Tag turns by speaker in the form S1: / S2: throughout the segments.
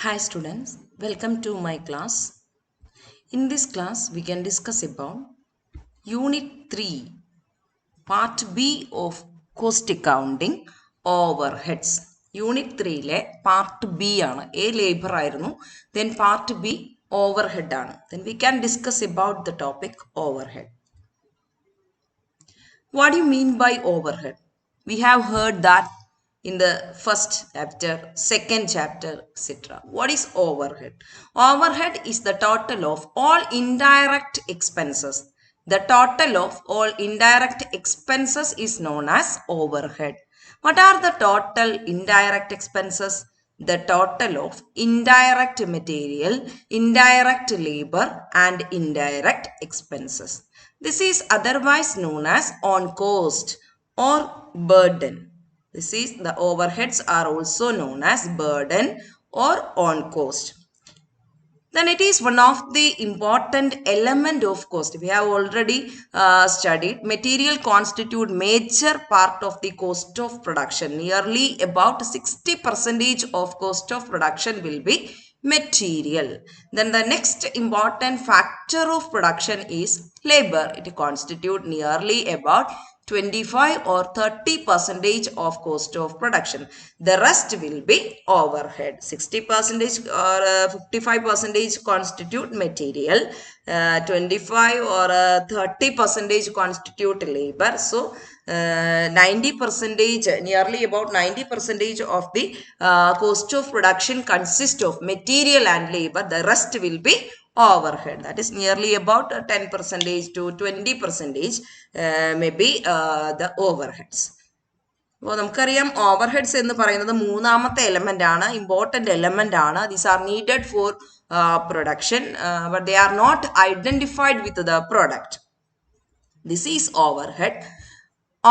S1: Hi students, welcome to my class. In this class, we can discuss about Unit 3, Part B of Cost Accounting Overheads. Unit 3 Part B ആണ്. A labor ആയിരുന്നു. Then Part B overhead ആണ്. Then we can discuss about the topic overhead. What do you mean by overhead? We have heard that in the first chapter, second chapter, etc. What is overhead? Overhead is the total of all indirect expenses. The total of all indirect expenses is known as overhead. What are the total indirect expenses? The total of indirect material, indirect labor, and indirect expenses. This is otherwise known as on cost or burden. This is the overheads are also known as burden or on cost. Then it is one of the important element of cost. We have already studied material constitute major part of the cost of production. Nearly about 60% of cost of production will be material. Then the next important factor of production is labor. It constitute nearly about 25 or 30% of cost of production. The rest will be overhead. 60% or 55% constitute material, 25 or 30% constitute labor. So 90%, nearly about 90% of the cost of production consists of material and labor. The rest will be overhead. That is nearly about 10% to 20% maybe the overheads. അപ്പോൾ നമുക്കറിയാം overheads എന്ന് പറയുന്നത് മൂന്നാമത്തെ element ആണ്, important element ആണ്. These are needed for production, but they are not identified with the product. This is overhead.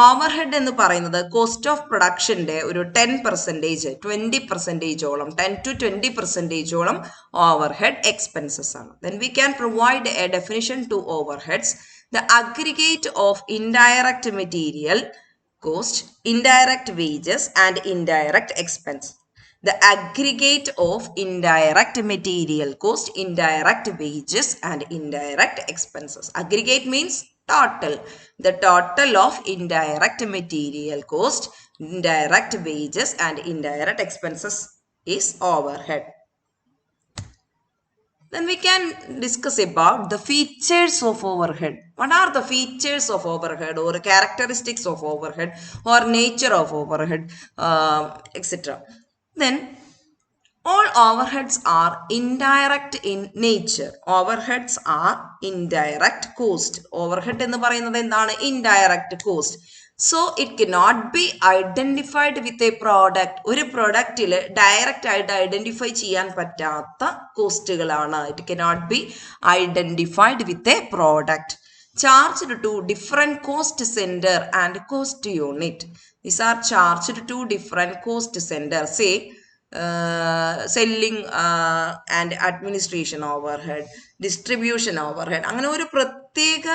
S1: Overhead എന്ന് പറയുന്നത് cost of പ്രൊഡക്ഷന്റെ ഒരു 10%, 20%ഓളം, 10 to 20%ഓളം ഓവർഹെഡ് എക്സ്പെൻസസ് ആണ്. Then we can provide a definition to overheads. The aggregate of indirect material cost, indirect wages, and indirect expense. The aggregate of indirect material cost, indirect wages, and indirect expenses. Aggregate means total. The total of indirect material cost, indirect wages, and indirect expenses is overhead. Then we can discuss about the features of overhead. What are the features of overhead or characteristics of overhead or nature of overhead, etc. Then all overheads are indirect in nature. Overheads are indirect cost. Overhead എന്ന് പറയുന്നത് എന്താണ്? Indirect cost. So it cannot be identified with a product. ഒരു പ്രൊഡക്റ്റിൽ direct ആയിട്ട് identify ചെയ്യാൻ പറ്റാത്ത കോസ്റ്റുകളാണ്. It cannot be identified with a product. Charged to different cost center and cost unit. These are charged to different cost center. Say selling and administration overhead, distribution overhead, അങ്ങനെ ഒരു പ്രത്യേക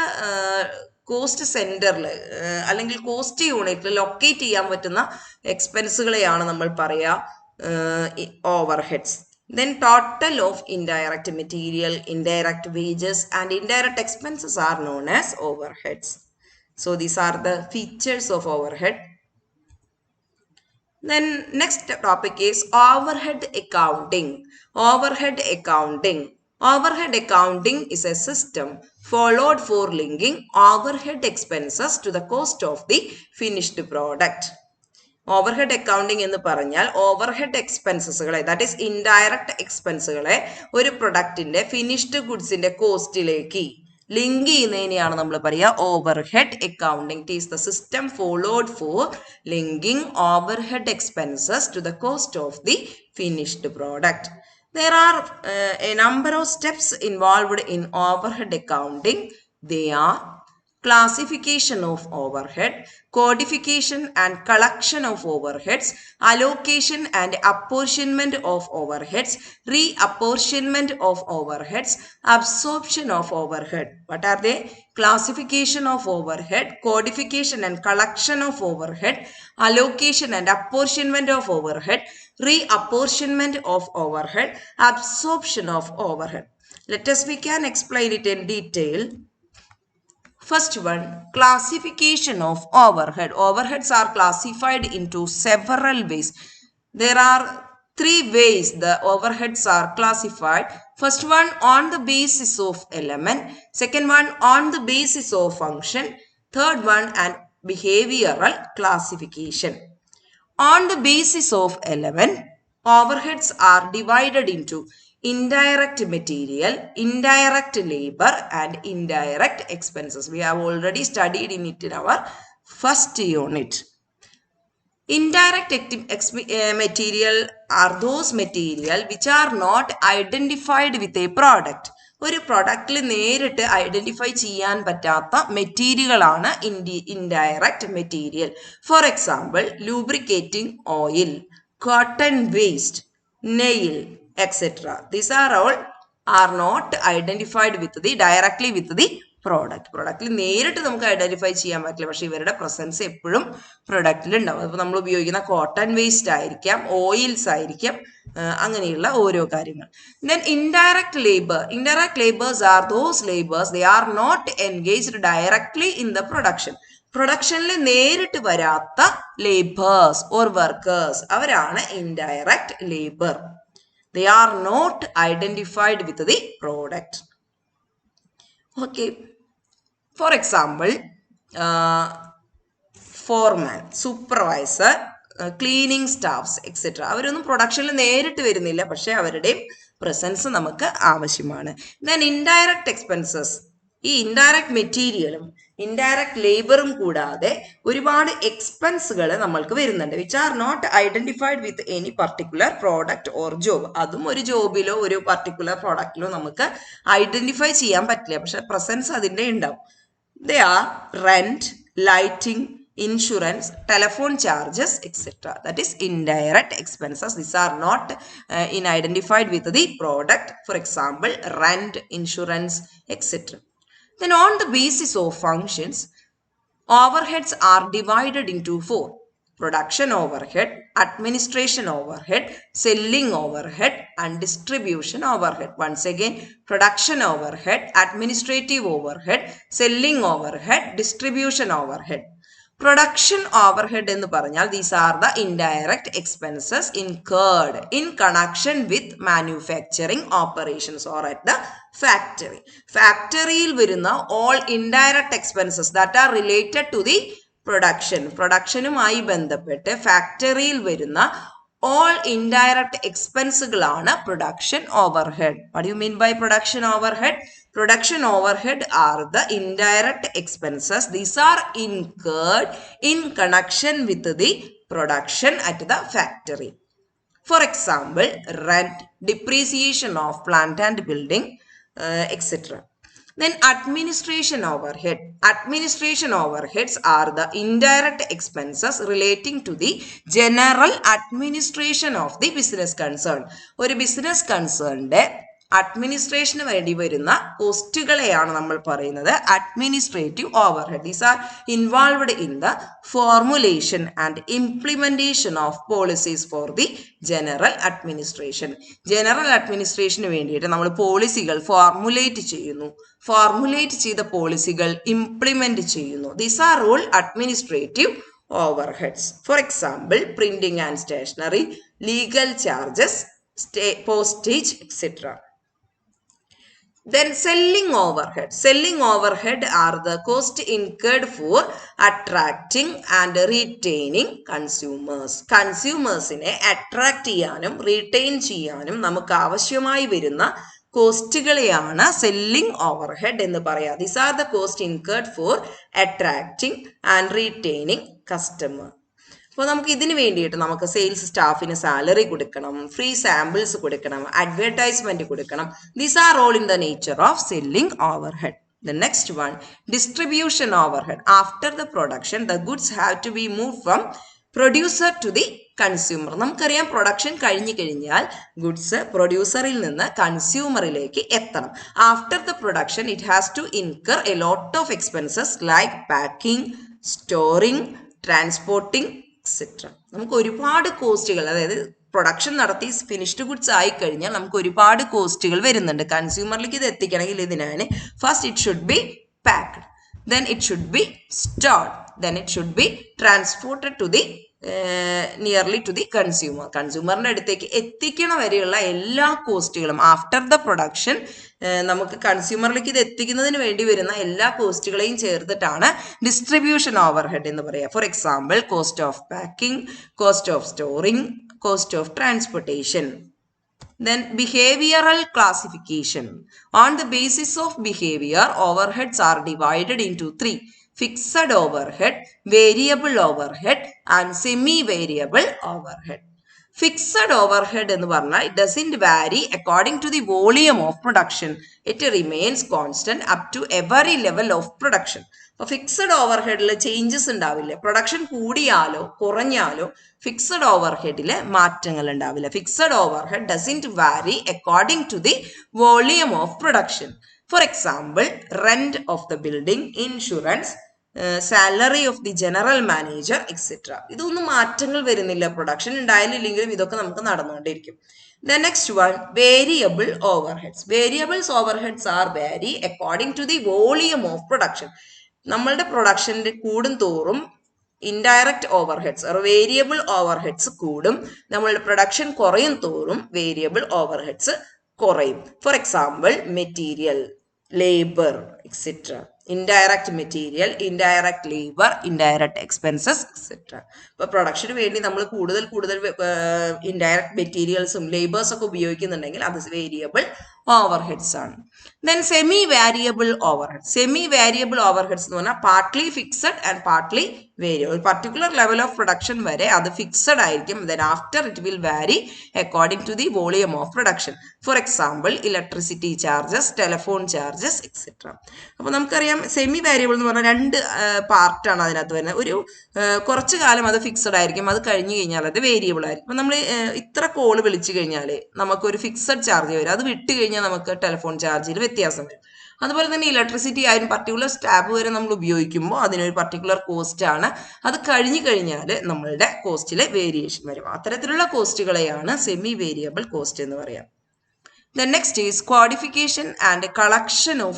S1: cost സെന്ററിൽ അല്ലെങ്കിൽ cost യൂണിറ്റിൽ locate ചെയ്യാൻ പറ്റുന്ന എക്സ്പെൻസുകളെയാണ് നമ്മൾ പറയുക overheads. Then total of indirect material, indirect wages, and indirect expenses are known as overheads. So these are the features of overhead. Then next topic is overhead accounting. Overhead accounting. Overhead accounting is a system followed for linking overhead expenses to the cost of the finished product. Overhead accounting എന്ന് പറഞ്ഞാൽ overhead എക്സ്പെൻസസുകളെ, that is indirect എക്സ്പെൻസുകളെ ഒരു പ്രൊഡക്റ്റിന്റെ finished ഗുഡ്സിന്റെ കോസ്റ്റിലേക്ക് link ചെയ്യുന്നതിനെയാണ് നമ്മൾ പറയുക overhead accounting. It is the system followed for linking overhead expenses to the cost of the finished product. There are a number of steps involved in overhead accounting. They are classification of overhead, codification and collection of overheads, allocation and apportionment of overheads, reapportionment of overheads, absorption of overhead. What are they? Classification of overhead, codification and collection of overhead, allocation and apportionment of overhead, reapportionment of overhead, absorption of overhead. Let us we can explain it in detail. First one, classification of overhead. Overheads are classified into several ways. There are 3 ways the overheads are classified. First one, on the basis of element. Second one, on the basis of function. Third one, and behavioral classification. On the basis of element, overheads are divided into indirect material, indirect labor, and indirect expenses. We have already studied in it in our first unit. Indirect material are those material which are not identified with a product. ഒരു പ്രൊഡക്റ്റിൽ നേരിട്ട് identify ചെയ്യാൻ പറ്റാത്ത മെറ്റീരിയലുകളാണ് indirect material. For example, lubricating oil, cotton waste, nail, etcetera. These are all are not identified with the directly with the പ്രൊഡക്റ്റിൽ നേരിട്ട് നമുക്ക് identify ചെയ്യാൻ പറ്റില്ല, പക്ഷെ ഇവരുടെ പ്രസൻസ് എപ്പോഴും പ്രൊഡക്റ്റിൽ ഉണ്ടാവും. അപ്പോൾ നമ്മൾ ഉപയോഗിക്കുന്ന കോട്ടൺ വേസ്റ്റ് ആയിരിക്കാം, ഓയിൽസ് ആയിരിക്കാം, അങ്ങനെയുള്ള ഓരോ കാര്യങ്ങൾ. Then indirect labours are those labours they are not engaged directly in the production. പ്രൊഡക്ഷനിൽ നേരിട്ട് വരാത്ത ലേബേഴ്സ് ഓർ വർക്കേഴ്സ്, അവരാണ് indirect labour. They are not identified with the product. Okay, for example, foreman, supervisor, cleaning staffs, etc. അവരൊന്നും പ്രൊഡക്ഷനിൽ നേരിട്ട് വരുന്നില്ല, പക്ഷെ അവരുടെയും presence നമുക്ക് ആവശ്യമാണ്. Then indirect expenses. ഈ ഇൻഡയറക്റ്റ് മെറ്റീരിയലും ഇൻഡയറക്റ്റ് ലേബറും കൂടാതെ ഒരുപാട് എക്സ്പെൻസുകൾ നമ്മൾക്ക് വരുന്നുണ്ട്, which are not identified with any particular product or job. അതും ഒരു ജോബിലോ ഒരു പർട്ടിക്കുലർ പ്രോഡക്റ്റിലോ നമുക്ക് ഐഡന്റിഫൈ ചെയ്യാൻ പറ്റില്ല, പക്ഷെ പ്രസൻസ് അതിൻ്റെ ഉണ്ടാവും. They are rent, lighting, insurance, telephone charges, etc. That is indirect expenses. These are not identified with the product. For example, rent, insurance, etc. Then on the basis of functions, overheads are divided into 4. Production overhead, administration overhead, selling overhead, and distribution overhead. Once again, production overhead, administrative overhead, selling overhead, distribution overhead. Production overhead എന്ന് പറഞ്ഞാൽ these are the indirect expenses incurred in connection with manufacturing operations or at the factory. ഫാക്ടറിയിൽ വരുന്ന all indirect expenses that are related to the പ്രൊഡക്ഷനുമായി ബന്ധപ്പെട്ട് ഫാക്ടറിയിൽ വരുന്ന all indirect expenseകളാണ് production overhead. What do you mean by production overhead? Production overhead are the indirect expenses. These are incurred in connection with the production at the factory. For example, rent, depreciation of plant and building, etc. Then administration overhead. Administration overheads are the indirect expenses relating to the general administration of the business concern. ഒരു business കൺസേണിന്റെ അഡ്മിനിസ്ട്രേഷന് വേണ്ടി വരുന്ന കോസ്റ്റുകളെയാണ് നമ്മൾ പറയുന്നത് administrative overhead. These are involved in the formulation and implementation of policies for the general administration. General അഡ്മിനിസ്ട്രേഷന് വേണ്ടിയിട്ട് നമ്മൾ പോളിസികൾ ഫോർമുലേറ്റ് ചെയ്യുന്നു, ഫോർമുലേറ്റ് ചെയ്ത പോളിസികൾ ഇംപ്ലിമെന്റ് ചെയ്യുന്നു. These are all administrative overheads. For example, printing and stationery, legal charges, postage, etc. Then selling overhead. Selling overhead are the cost incurred for attracting and retaining consumers. കൺസ്യൂമേഴ്സിനെ attract ചെയ്യാനും retain ചെയ്യാനും നമുക്ക് ആവശ്യമായി വരുന്ന കോസ്റ്റുകളെയാണ് selling overhead എന്ന് പറയാം. These are the cost incurred for attracting and retaining customer. അപ്പോൾ നമുക്ക് ഇതിന് വേണ്ടിയിട്ട് നമുക്ക് സെയിൽസ് സ്റ്റാഫിന് സാലറി കൊടുക്കണം, ഫ്രീ സാമ്പിൾസ് കൊടുക്കണം, അഡ്വർടൈസ്മെന്റ് കൊടുക്കണം. These are all in the nature of selling overhead. The next one, distribution overhead. After the production, the goods have to be moved from producer to the consumer. നമുക്കറിയാം production കഴിഞ്ഞു കഴിഞ്ഞാൽ goods പ്രൊഡ്യൂസറിൽ നിന്ന് കൺസ്യൂമറിലേക്ക് എത്തണം. After the production it has to incur a lot of expenses like packing, storing, transporting etcetera. നമുക്ക് ഒരുപാട് കോസ്റ്റുകൾ, അതായത് പ്രൊഡക്ഷൻ നടത്തി ഫിനിഷ്ഡ് ഗുഡ്സ് ആയി കഴിഞ്ഞാൽ നമുക്ക് ഒരുപാട് കോസ്റ്റുകൾ വരുന്നുണ്ട്. കൺസ്യൂമറിലേക്ക് ഇത് എത്തിക്കണമെങ്കിൽ ഇതിനാണ് first it should be packed, then it should be stored, then it should be transported to the nearly to the consumer. കൺസ്യൂമറിന്റെ അടുത്തേക്ക് എത്തിക്കണ വരെയുള്ള എല്ലാ കോസ്റ്റുകളും ആഫ്റ്റർ ദ പ്രൊഡക്ഷൻ നമുക്ക് കൺസ്യൂമറിലേക്ക് ഇത് എത്തിക്കുന്നതിന് വേണ്ടി വരുന്ന എല്ലാ കോസ്റ്റുകളെയും ചേർത്തിട്ടാണ് ഡിസ്ട്രിബ്യൂഷൻ ഓവർഹെഡ് എന്ന് പറയുക. For example, cost of packing, cost of storing, cost of transportation. Then behavioral classification. On the basis of behavior, overheads are divided into three: fixed overhead, variable overhead, and semi-variable overhead. Fixed overhead എന്ന് പറഞ്ഞാൽ it doesn't vary according to the volume of production. It remains constant up to every level of production. അപ്പോൾ fixed ഓവർഹെഡിൽ changes ഉണ്ടാവില്ല. Production കൂടിയാലോ കുറഞ്ഞാലോ fixed ഓവർഹെഡിൽ മാറ്റങ്ങൾ ഉണ്ടാവില്ല. Fixed overhead doesn't vary according to the volume of production. For example, rent of the building, insurance, salary of the general manager etcetera. ഇതൊന്നും മാറ്റങ്ങൾ വരുന്നില്ല. പ്രൊഡക്ഷൻ ഉണ്ടായാലില്ലെങ്കിലും ഇതൊക്കെ നമുക്ക് നടന്നുകൊണ്ടിരിക്കും. The next one, variable overheads. Variables overheads are vary according to the volume of production. നമ്മളുടെ പ്രൊഡക്ഷൻ്റെ കൂടും തോറും indirect overheads variable overheads കൂടും. നമ്മളുടെ പ്രൊഡക്ഷൻ കുറയും തോറും വേരിയബിൾ ഓവർഹെഡ്സ് കുറയും. For example, material, labour etcetera. Indirect material, indirect labour, indirect expenses etcetera. അപ്പോൾ പ്രൊഡക്ഷന് വേണ്ടി നമ്മൾ കൂടുതൽ ഇൻഡയറക്റ്റ് മെറ്റീരിയൽസും ലേബേഴ്സും ഒക്കെ ഉപയോഗിക്കുന്നുണ്ടെങ്കിൽ അത് വേരിയബിൾ ഓവർഹെഡ്സ് ആണ്. Then semi variable overhead. Semi variable overheads എന്ന് പറഞ്ഞാൽ partly fixed and partly variable. ഒരു പർട്ടിക്കുലർ ലെവൽ ഓഫ് പ്രൊഡക്ഷൻ വരെ അത് ഫിക്സഡ് ആയിരിക്കും. Then after it will vary according to the volume of production. For example, electricity charges, telephone charges etcetera. അപ്പോൾ നമുക്കറിയാം semi variable എന്ന് പറഞ്ഞാൽ രണ്ട് പാർട്ടാണ് അതിനകത്ത് വരുന്നത്. ഒരു കുറച്ച് കാലം അത് ഫിക്സഡ് ആയിരിക്കും, അത് കഴിഞ്ഞ് കഴിഞ്ഞാൽ അത് വേരിയബിൾ ആയിരിക്കും. അപ്പം നമ്മൾ ഇത്ര കോള് വിളിച്ചു കഴിഞ്ഞാൽ നമുക്കൊരു ഫിക്സഡ് ചാർജ് വരും. അത് വിട്ട് കഴിഞ്ഞാൽ നമുക്ക് ടെലിഫോൺ ചാർജിൽ വ്യത്യാസം വരും. അതുപോലെ തന്നെ ഇലക്ട്രിസിറ്റി ആയാലും പർട്ടിക്കുലർ സ്റ്റാബ് വരെ നമ്മൾ ഉപയോഗിക്കുമ്പോൾ അതിനൊരു പർട്ടിക്കുലർ കോസ്റ്റ് ആണ്. അത് കഴിഞ്ഞു കഴിഞ്ഞാൽ നമ്മളുടെ കോസ്റ്റിലെ വേരിയേഷൻ വരും. അത്തരത്തിലുള്ള കോസ്റ്റുകളെയാണ് സെമി വേരിയബിൾ കോസ്റ്റ് എന്ന് പറയാം. The next is codification and collection of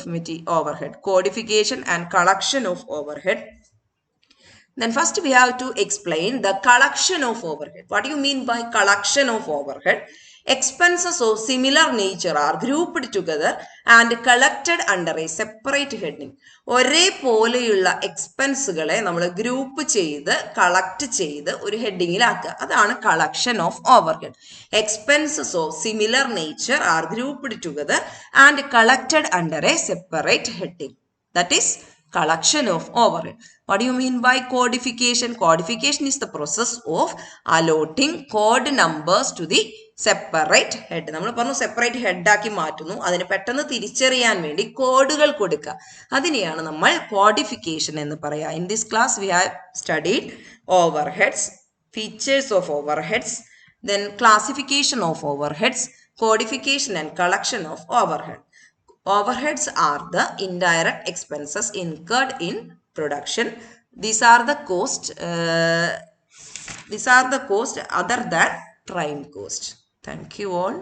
S1: overhead. Codification and collection of overhead. Then first we have to explain the collection of overhead. What do you mean by collection of overhead? Expenses of similar nature are grouped together and collected under a separate heading. ഒരേ പോലെയുള്ള എക്സ്പെൻസുകളെ നമ്മൾ group ചെയ്ത് collect ചെയ്ത് ഒരു ഹെഡിങ്ങിലാക്കുക. അതാണ് collection of overhead. Expenses of similar nature R grouped together and collected under A separate heading. That is collection of overhead. What do you mean by codification? Codification is the process of allotting code numbers to the separate head. നമ്മൾ പറഞ്ഞു separate ഹെഡാക്കി മാറ്റുന്നു. അതിന് പെട്ടെന്ന് തിരിച്ചറിയാൻ വേണ്ടി കോഡുകൾ കൊടുക്കുക. അതിനെയാണ് നമ്മൾ കോഡിഫിക്കേഷൻ എന്ന് പറയുക. In this class we have studied overheads, features of overheads, then classification of overheads, codification and collection of overhead. Overheads are the indirect expenses incurred in production. These are the cost other than prime cost. Thank you all.